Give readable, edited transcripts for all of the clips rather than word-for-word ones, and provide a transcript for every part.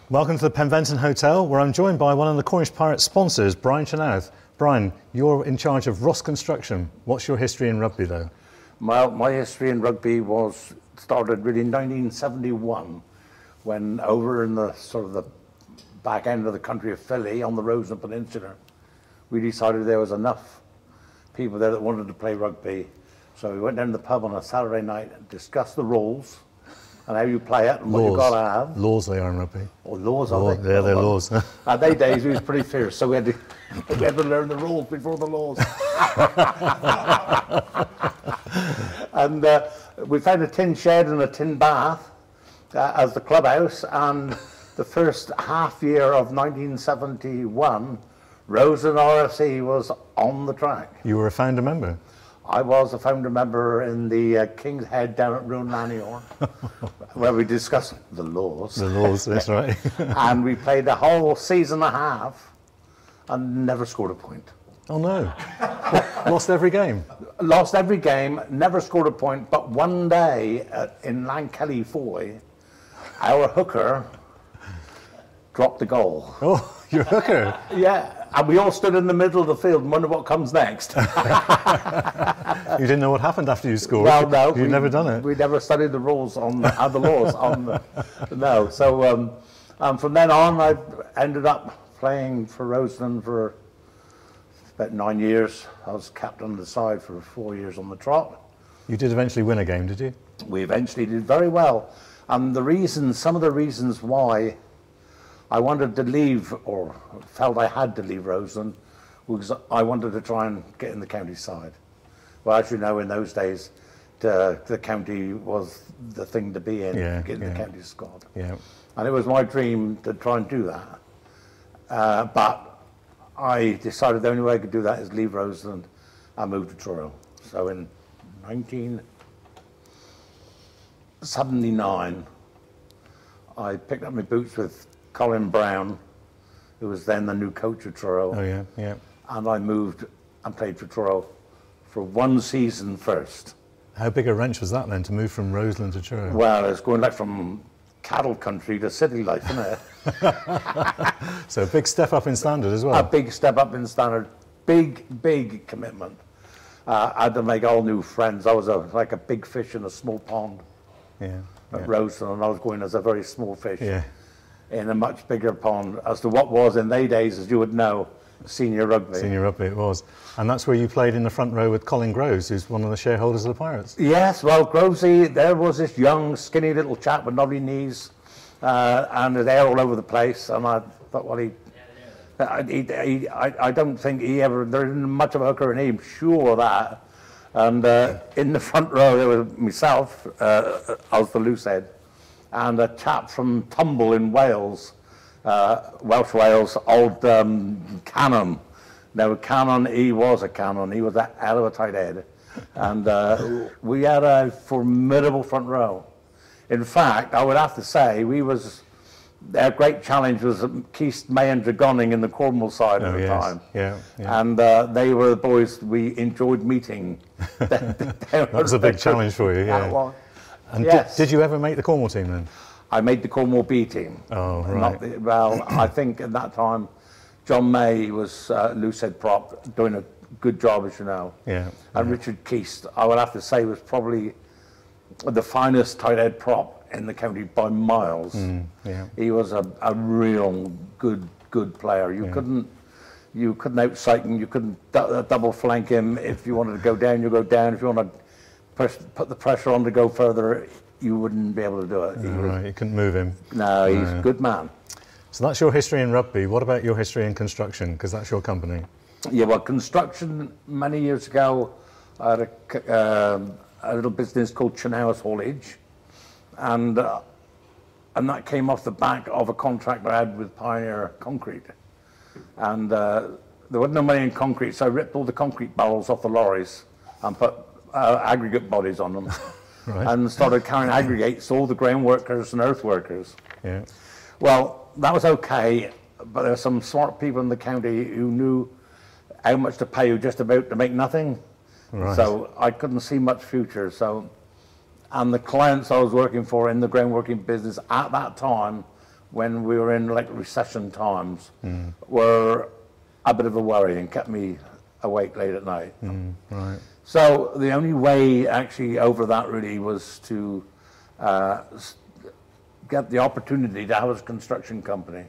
Welcome to the Penventon Hotel, where I'm joined by one of the Cornish Pirates sponsors, Brian Chenoweth. Brian, you're in charge of Ross Construction. What's your history in rugby, though? My history in rugby started really in 1971, when over in the sort of the back end of the country of Philly on the Roseland Peninsula, we decided there was enough people there that wanted to play rugby. So we went down to the pub on a Saturday night and discussed the rules and how you play it and what you've got to have. Laws they are in rugby. Oh, laws, are they? Yeah, they're laws. At they days, we was pretty fierce, so we had to learn the rules before the laws. And we found a tin shed and a tin bath as the clubhouse, and the first half year of 1971, Roseland RFC was on the track. You were a founder member? I was a founder member in the King's Head down at Rouen Lannion, where we discussed the laws. The laws, that's right. And we played the whole season and a half and never scored a point. Oh no. Lost every game? Lost every game, never scored a point, but one day in Lankelly Foy, our hooker dropped the goal. Oh, your hooker? Yeah, and we all stood in the middle of the field and wondered what comes next. You didn't know what happened after you scored? Well, no. You'd never done it? We never studied the rules on the laws. No, so from then on I ended up playing for Roseland for about 9 years. I was captain of the side for 4 years on the trot. You did eventually win a game, did you? We eventually did very well. And some of the reasons why I wanted to leave, or felt I had to leave Roseland, was I wanted to try and get in the county side. Well, as you know, in those days, the county was the thing to be in, get in the county squad. Yeah. And it was my dream to try and do that. But I decided the only way I could do that is leave Roseland and move to Truro. So in 1979, I picked up my boots with Colin Brown, who was then the new coach of Truro. Oh yeah, yeah. And I moved and played for Truro for one season first. How big a wrench was that then, to move from Roseland to Truro? Well, it's going like from cattle country to city life, isn't it? So a big step up in standard as well? A big step up in standard. Big commitment. I had to make all new friends. I was like a big fish in a small pond at Roseland, and I was going as a very small fish in a much bigger pond as to what was in they days, as you would know, senior rugby. Senior rugby it was. And that's where you played in the front row with Colin Groves, who's one of the shareholders of the Pirates. Yes, well, Grovesy, there was this young, skinny little chap with knobby knees and his hair all over the place, and I thought, well, I don't think there isn't much of a hooker in him, sure of that. And in the front row there was myself, I was the loose head, and a chap from Tumble in Wales, Welsh Wales, old Cannon. Now Cannon, he was a cannon, he was a hell of a tight head. And we had a formidable front row. In fact, I would have to say, our great challenge was Keast, May and Dragoning in the Cornwall side at the time. Yeah. And they were the boys we enjoyed meeting. That was a big challenge for you, yeah. And did you ever make the Cornwall team then? I made the Cornwall B team. Oh, right. Well, I think at that time, John May was loose head prop, doing a good job, as you know. Yeah. And Richard Keast, I would have to say, was probably the finest tight head prop in the county by miles. He was a real good player. You couldn't outsight him. You couldn't double flank him. If you wanted to go down, you go down. If you want to put the pressure on to go further, you wouldn't be able to do it. Right, you couldn't move him. No, he's a good man. So that's your history in rugby. What about your history in construction? Because that's your company. Yeah, well, construction, many years ago, I had a little business called Chenoweth Haulage, and that came off the back of a contract I had with Pioneer Concrete. And there wasn't no money in concrete, so I ripped all the concrete barrels off the lorries and put aggregate bodies on them. Right. And started carrying aggregates to all the ground workers and earth workers. Yeah. Well, that was okay, but there were some smart people in the county who knew how much to pay you just about to make nothing. Right. So I couldn't see much future. And the clients I was working for in the ground working business at that time when we were in like recession times were a bit of a worry and kept me awake late at night. Right. So the only way actually over that really was to get the opportunity to have a construction company.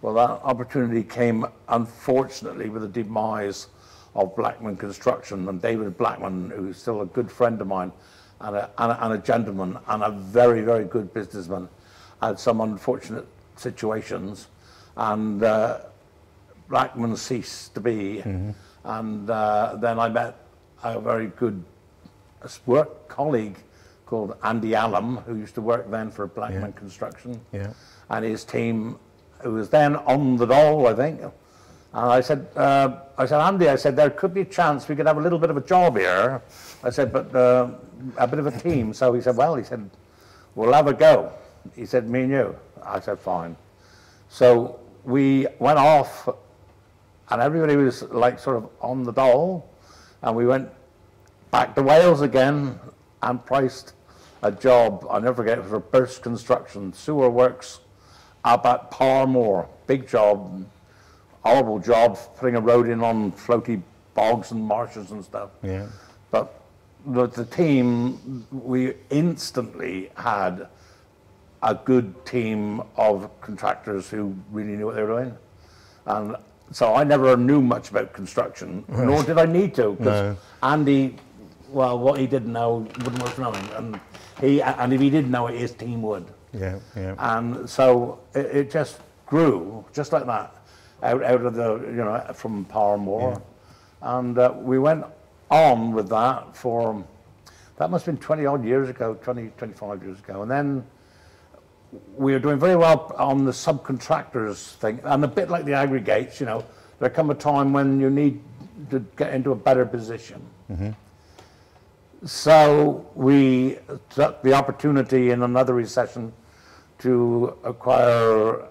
Well, that opportunity came, unfortunately, with the demise of Blackman Construction, and David Blackman, who's still a good friend of mine, and a gentleman, and a very, very good businessman, had some unfortunate situations, and Blackman ceased to be. And then I met a very good work colleague called Andy Allam, who used to work then for Blackman Construction, and his team, who was then on the dole, I think. And I said, Andy, I said, there could be a chance we could have a little bit of a job here. I said, but a bit of a team. So he said, well, he said, we'll have a go. He said, me and you. I said, fine. So we went off, and everybody was like sort of on the dole, and we went back to Wales again and priced a job. I'll never forget, it was for Burst Construction, sewer works up at Parmore. Big job, horrible job, putting a road in on floaty bogs and marshes and stuff. But with the team, we instantly had a good team of contractors who really knew what they were doing. And so I never knew much about construction, nor did I need to, because Andy, well, what he didn't know wouldn't worth knowing, and if he didn't know it, his team would. And so it just grew, just like that, out of the, from Parmore. And we went on with that for, that must have been 20 odd years ago, 25 years ago. And then we were doing very well on the subcontractors thing, and a bit like the aggregates, there come a time when you need to get into a better position. So we took the opportunity in another recession to acquire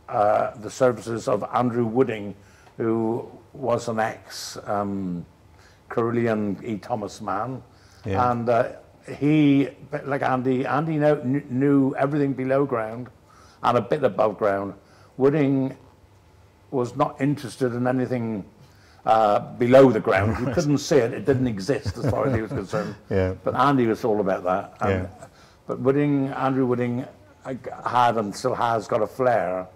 the services of Andrew Wooding, who was an ex-Carillion E. Thomas man. And he, like Andy knew everything below ground and a bit above ground. Wooding was not interested in anything below the ground. You couldn't see it, it didn't exist as far as he was concerned. But Andy was all about that. But Andrew Wooding had and still has got a flair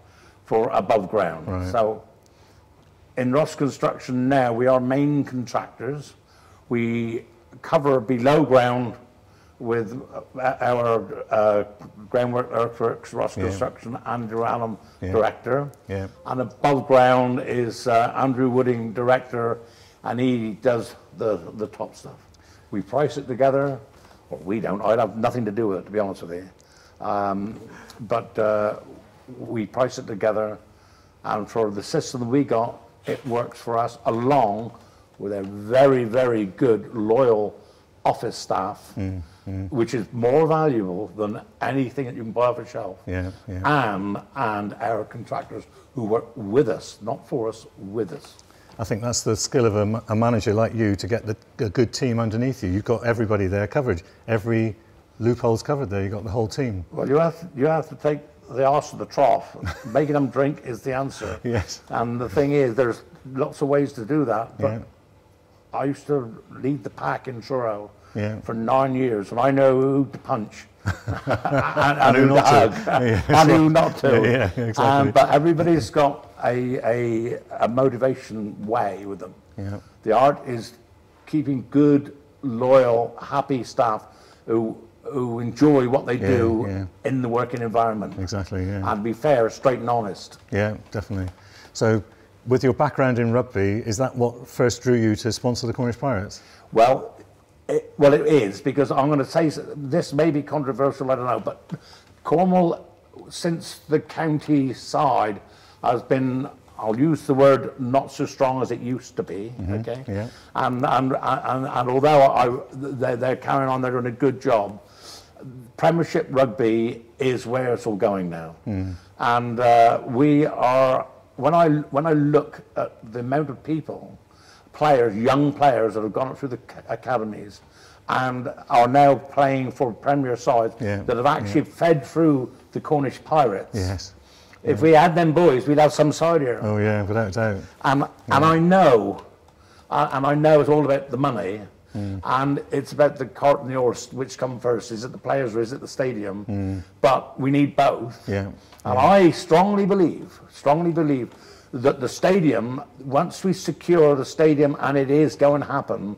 for above ground. So in Ross Construction now, we are main contractors. We cover below ground with our groundwork earthworks, Ross Construction, Andrew Allam, director. And above ground is Andrew Wooding, director, and he does the top stuff. We price it together, or we don't, I'd have nothing to do with it, to be honest with you. But we price it together, and for the system we got, it works for us, along with a very, very good, loyal office staff, which is more valuable than anything that you can buy off a shelf. And our contractors who work with us, not for us, with us. I think that's the skill of a manager like you, to get a good team underneath you. You've got everybody there covered. Every loophole's covered there. You've got the whole team. Well, you have to take the arse to the trough. Making them drink is the answer. And the thing is, there's lots of ways to do that. But I used to lead the pack in Truro for 9 years, and I know who to punch and who to hug and who not to. Exactly. But everybody's got a motivation way with them. The art is keeping good, loyal, happy staff who enjoy what they do in the working environment. And be fair, straight and honest. Definitely. So, with your background in rugby, is that what first drew you to sponsor the Cornish Pirates? Well, it is, because I'm going to say, this may be controversial, I don't know, but Cornwall, since the county side, has been, I'll use the word, not so strong as it used to be, and although they're carrying on, they're doing a good job, Premiership rugby is where it's all going now. And we are, when I look at the amount of people, players, young players that have gone up through the academies and are now playing for Premier sides that have actually fed through the Cornish Pirates, If we had them boys, we'd have some side here. Oh yeah, without doubt. And I know it's all about the money, and it's about the cart and the horse, which come first. Is it the players or is it the stadium? But we need both. Yeah. And I strongly believe that the stadium, once we secure the stadium, and it is going to happen,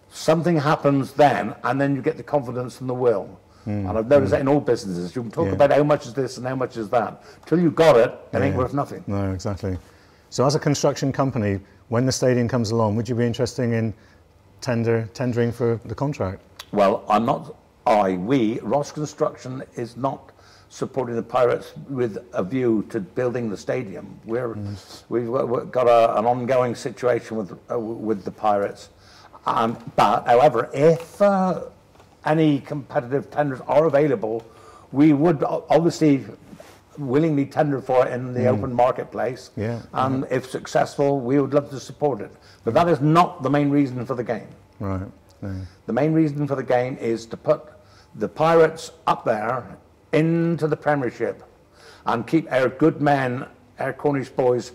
something happens then, and then you get the confidence and the will. And I've noticed that in all businesses. You can talk about how much is this and how much is that. Till you got it, it ain't worth nothing. No, exactly. So as a construction company, when the stadium comes along, would you be interested in tendering for the contract? Well, Ross Construction is not supporting the Pirates with a view to building the stadium. We've got an ongoing situation with the Pirates. But however, if any competitive tenders are available, we would obviously willingly tender for it in the open marketplace. Yeah. And if successful, we would love to support it. But that is not the main reason for the game. Right. No. The main reason for the game is to put the Pirates up there into the Premiership and keep our good men, our Cornish boys,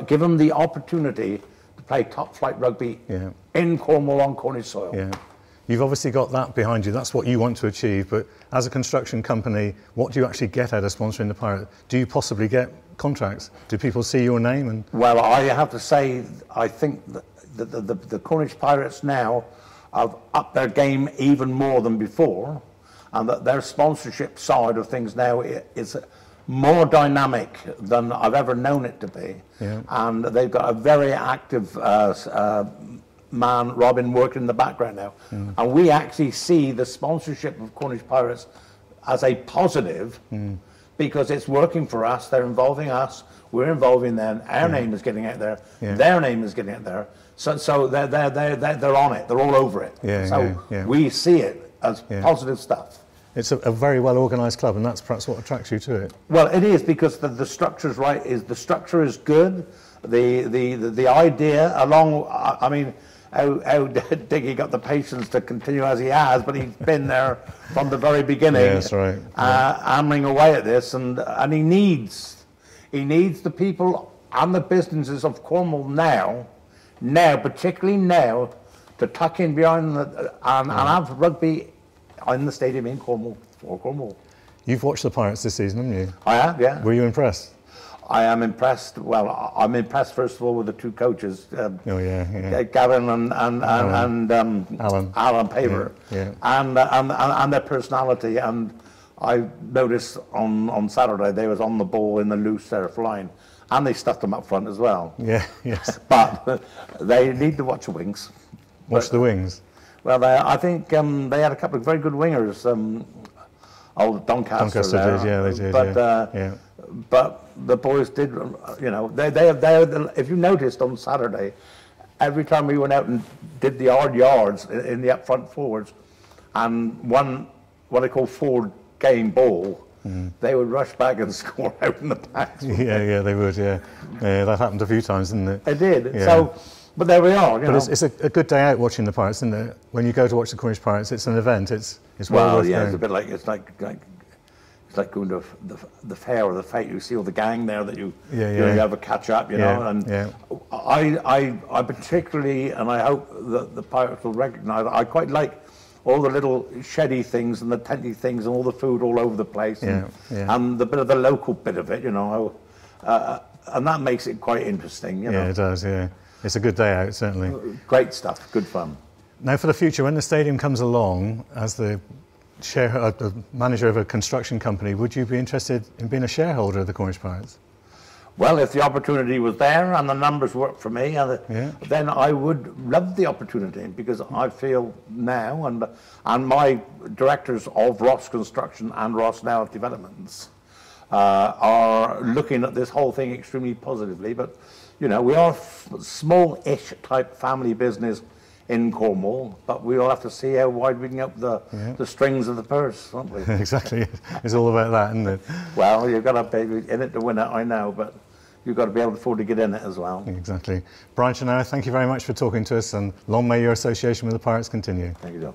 give them the opportunity to play top flight rugby in Cornwall on Cornish soil. Yeah. You've obviously got that behind you. That's what you want to achieve. But as a construction company, what do you actually get out of sponsoring the Pirates? Do you possibly get contracts? Do people see your name? Well, I have to say, I think that the Cornish Pirates now have upped their game even more than before, and that their sponsorship side of things now is more dynamic than I've ever known it to be. Yeah. And they've got a very active man, Robin, working in the background now. And we actually see the sponsorship of Cornish Pirates as a positive because it's working for us. They're involving us. We're involving them. Our name is getting out there. Their name is getting out there. So they're on it. They're all over it. We see it as positive stuff. It's a very well organised club, and that's perhaps what attracts you to it. Well, it is because the structure's right. The structure is good. The idea along. I mean, how Diggy got the patience to continue as he has, but he's been there from the very beginning. Yeah, that's right. Hammering away at this, and he needs the people and the businesses of Cornwall now, particularly now, to tuck in behind and have rugby in the stadium in Cornwall for Cornwall. You've watched the Pirates this season, haven't you? I have, yeah. Were you impressed? I am impressed. Well, I'm impressed first of all with the two coaches, Gavin and Alan Paver, and their personality. And I noticed on Saturday they was on the ball in the loose surf line, and they stuffed them up front as well. Yeah, yes. But they need to watch the wings. Watch the wings. Well, I think they had a couple of very good wingers. Old Doncaster did, yeah, they did. But the boys did, you know, they if you noticed on Saturday, every time we went out and did the odd yards in the up front forwards, and won what they call forward game ball, they would rush back and score out in the back. Yeah, they would. Yeah, that happened a few times, didn't it? It did. Yeah. So. But there we are. But it's a good day out watching the Pirates, isn't it? When you go to watch the Cornish Pirates, it's an event. It's well worth going. It's a bit like it's like going to the fair or the fete. You see all the gang there that you have a catch up, you know. And I particularly, and I hope that the Pirates will recognise. I quite like all the little sheddy things and the tenty things and all the food all over the place, and the bit of the local bit of it, you know, and that makes it quite interesting. You know? Yeah, it does. Yeah. It's a good day out, certainly. Great stuff, good fun. Now for the future, when the stadium comes along, as the manager of a construction company, would you be interested in being a shareholder of the Cornish Pirates? Well, if the opportunity was there and the numbers worked for me, then I would love the opportunity, because I feel now, and my directors of Ross Construction and Ross Now Developments are looking at this whole thing extremely positively. But you know, we are small-ish type family business in Cornwall, but we'll have to see how wide we can up the strings of the purse, won't we? Exactly. It's all about that, isn't it? Well, you've got to be in it to win it, I know, but you've got to be able to afford to get in it as well. Exactly. Brian Chenoweth, thank you very much for talking to us, and long may your association with the Pirates continue. Thank you, John.